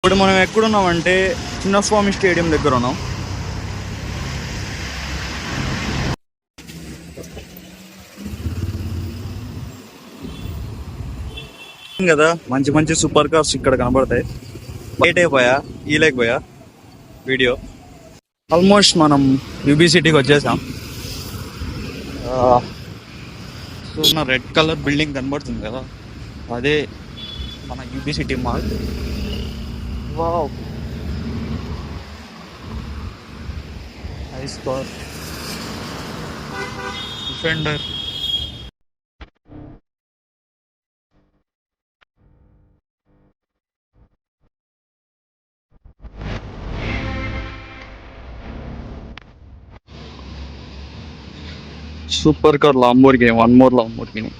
ఇప్పుడు మనం ఎక్కడున్నామంటే చిన్నస్వామి స్టేడియం దగ్గర ఉన్నాం. కదా మంచి మంచి సూపర్ కార్స్ ఇక్కడ కనబడతాయి. లేట్ అయిపోయా లేకపోయా వీడియో. ఆల్మోస్ట్ మనం యూబీ సిటీకి వచ్చేసాం. సో నా రెడ్ కలర్ బిల్డింగ్ కనబడుతుంది కదా, అదే మన UB city mall. Wow, nice car, defender. Super car Lamborghini, one more Lamborghini.